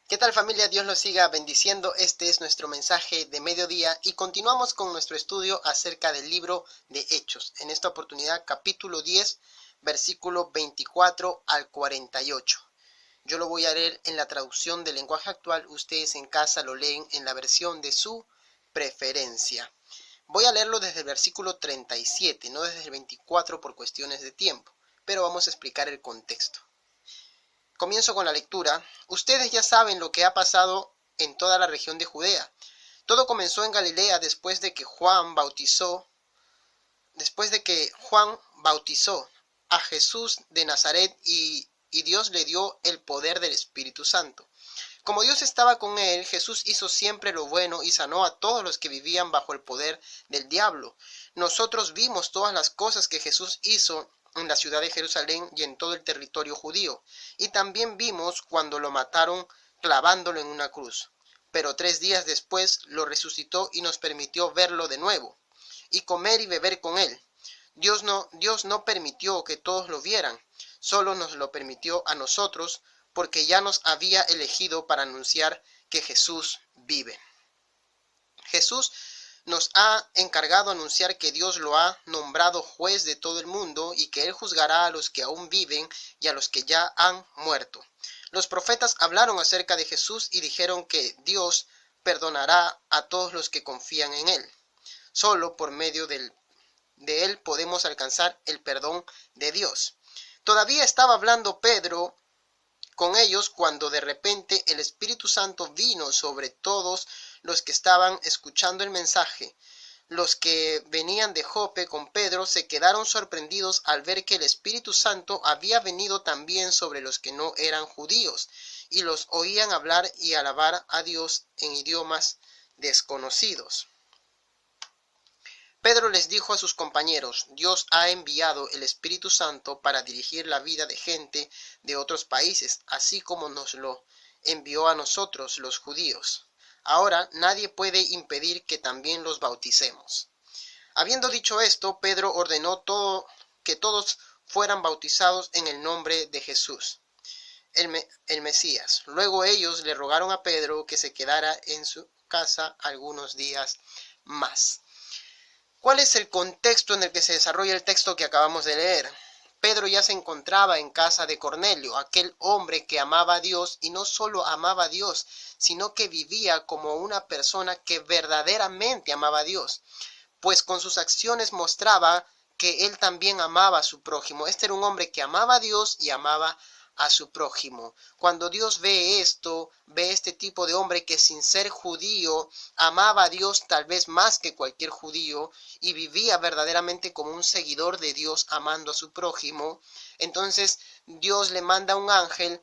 ¿Qué tal, familia? Dios los siga bendiciendo. Este es nuestro mensaje de mediodía y continuamos con nuestro estudio acerca del libro de Hechos. En esta oportunidad, capítulo 10, versículo 24 al 48. Yo lo voy a leer en la traducción del lenguaje actual. Ustedes en casa lo leen en la versión de su preferencia. Voy a leerlo desde el versículo 37, no desde el 24 por cuestiones de tiempo, pero vamos a explicar el contexto. Comienzo con la lectura. Ustedes ya saben lo que ha pasado en toda la región de Judea. Todo comenzó en Galilea después de que Juan bautizó a Jesús de Nazaret y Dios le dio el poder del Espíritu Santo. Como Dios estaba con él, Jesús hizo siempre lo bueno y sanó a todos los que vivían bajo el poder del diablo. Nosotros vimos todas las cosas que Jesús hizo en la ciudad de Jerusalén y en todo el territorio judío, y también vimos cuando lo mataron clavándolo en una cruz. Pero 3 días después lo resucitó y nos permitió verlo de nuevo, y comer y beber con él. Dios no permitió que todos lo vieran, solo nos lo permitió a nosotros, porque ya nos había elegido para anunciar que Jesús vive. Jesús nos ha encargado anunciar que Dios lo ha nombrado juez de todo el mundo y que Él juzgará a los que aún viven y a los que ya han muerto. Los profetas hablaron acerca de Jesús y dijeron que Dios perdonará a todos los que confían en Él. Solo por medio de Él podemos alcanzar el perdón de Dios. Todavía estaba hablando Pedro con ellos cuando de repente el Espíritu Santo vino sobre todos los que estaban escuchando el mensaje. Los que venían de Jope con Pedro se quedaron sorprendidos al ver que el Espíritu Santo había venido también sobre los que no eran judíos, y los oían hablar y alabar a Dios en idiomas desconocidos. Pedro les dijo a sus compañeros: Dios ha enviado el Espíritu Santo para dirigir la vida de gente de otros países, así como nos lo envió a nosotros, los judíos. Ahora nadie puede impedir que también los bauticemos. Habiendo dicho esto, Pedro ordenó que todos fueran bautizados en el nombre de Jesús, el Mesías. Luego ellos le rogaron a Pedro que se quedara en su casa algunos días más. ¿Cuál es el contexto en el que se desarrolla el texto que acabamos de leer? Pedro ya se encontraba en casa de Cornelio, aquel hombre que amaba a Dios, y no solo amaba a Dios, sino que vivía como una persona que verdaderamente amaba a Dios, pues con sus acciones mostraba que él también amaba a su prójimo. Este era un hombre que amaba a Dios y amaba a su prójimo. Cuando Dios ve esto, ve este tipo de hombre que sin ser judío amaba a Dios tal vez más que cualquier judío y vivía verdaderamente como un seguidor de Dios amando a su prójimo, entonces Dios le manda un ángel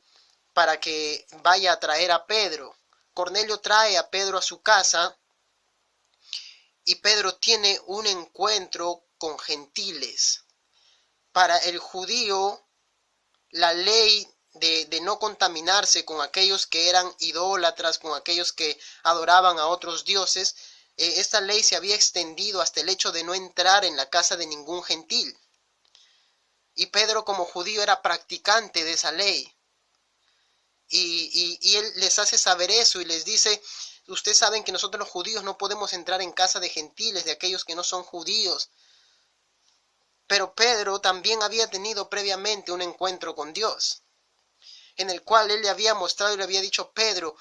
para que vaya a traer a Pedro. Cornelio trae a Pedro a su casa y Pedro tiene un encuentro con gentiles. Para el judío, la ley de no contaminarse con aquellos que eran idólatras, con aquellos que adoraban a otros dioses, esta ley se había extendido hasta el hecho de no entrar en la casa de ningún gentil. Y Pedro, como judío, era practicante de esa ley. Y él les hace saber eso y les dice: ustedes saben que nosotros los judíos no podemos entrar en casa de gentiles, de aquellos que no son judíos. Pero Pedro también había tenido previamente un encuentro con Dios, en el cual él le había mostrado y le había dicho: Pedro,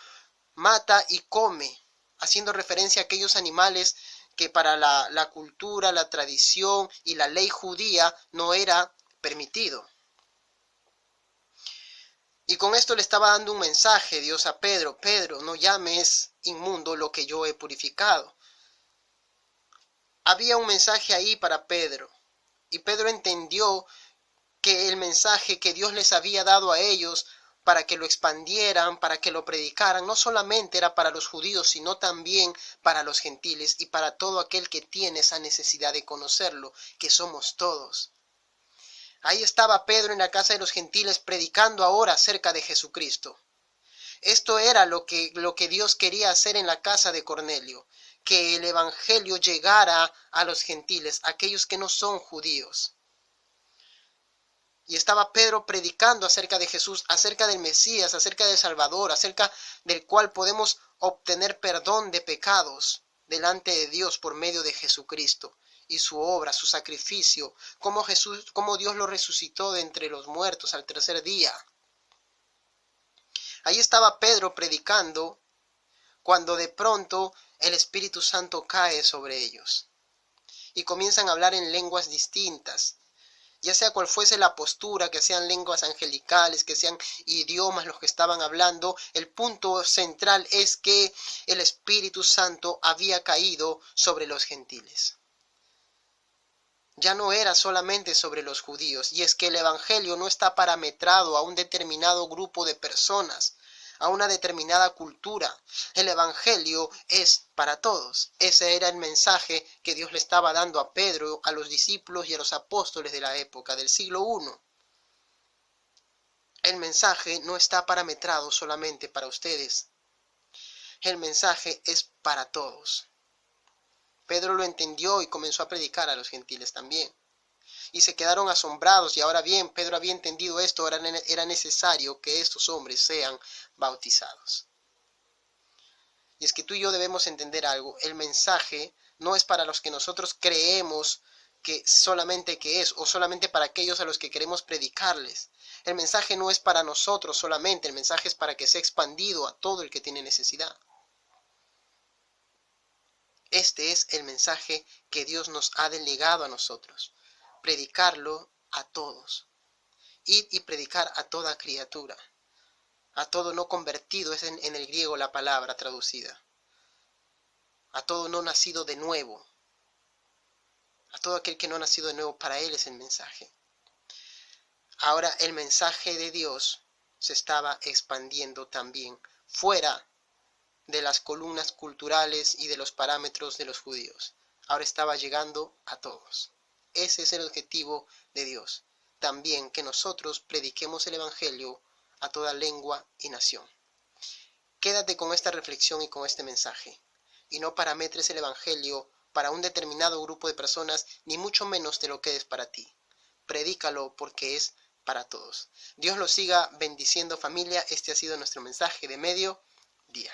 mata y come, haciendo referencia a aquellos animales que para la cultura, la tradición y la ley judía no era permitido. Y con esto le estaba dando un mensaje Dios a Pedro: Pedro, no llames inmundo lo que yo he purificado. Había un mensaje ahí para Pedro, y Pedro entendió que el mensaje que Dios les había dado a ellos para que lo expandieran, para que lo predicaran, no solamente era para los judíos, sino también para los gentiles y para todo aquel que tiene esa necesidad de conocerlo, que somos todos. Ahí estaba Pedro en la casa de los gentiles predicando ahora acerca de Jesucristo. Esto era lo que Dios quería hacer en la casa de Cornelio, que el evangelio llegara a los gentiles, aquellos que no son judíos. Y estaba Pedro predicando acerca de Jesús, acerca del Mesías, acerca del Salvador, acerca del cual podemos obtener perdón de pecados delante de Dios por medio de Jesucristo y su obra, su sacrificio, cómo Dios lo resucitó de entre los muertos al tercer día. Ahí estaba Pedro predicando cuando de pronto el Espíritu Santo cae sobre ellos y comienzan a hablar en lenguas distintas. Ya sea cual fuese la postura, que sean lenguas angelicales, que sean idiomas los que estaban hablando, el punto central es que el Espíritu Santo había caído sobre los gentiles. Ya no era solamente sobre los judíos, y es que el Evangelio no está parametrado a un determinado grupo de personas, a una determinada cultura. El Evangelio es para todos. Ese era el mensaje que Dios le estaba dando a Pedro, a los discípulos y a los apóstoles de la época, del siglo I. El mensaje no está parametrado solamente para ustedes. El mensaje es para todos. Pedro lo entendió y comenzó a predicar a los gentiles también. Y se quedaron asombrados, y ahora bien, Pedro había entendido esto, era necesario que estos hombres sean bautizados. Y es que tú y yo debemos entender algo, el mensaje no es para los que nosotros creemos que solamente que es, o solamente para aquellos a los que queremos predicarles. El mensaje no es para nosotros solamente, el mensaje es para que sea expandido a todo el que tiene necesidad. Este es el mensaje que Dios nos ha delegado a nosotros. Predicarlo a todos. Id y predicar a toda criatura. A todo no convertido es en el griego la palabra traducida. A todo no nacido de nuevo. A todo aquel que no ha nacido de nuevo, para él es el mensaje. Ahora el mensaje de Dios se estaba expandiendo también fuera de las columnas culturales y de los parámetros de los judíos. Ahora estaba llegando a todos. Ese es el objetivo de Dios. También que nosotros prediquemos el Evangelio a toda lengua y nación. Quédate con esta reflexión y con este mensaje. Y no parametres el Evangelio para un determinado grupo de personas, ni mucho menos de lo que es para ti. Predícalo porque es para todos. Dios los siga bendiciendo, familia. Este ha sido nuestro mensaje de mediodía.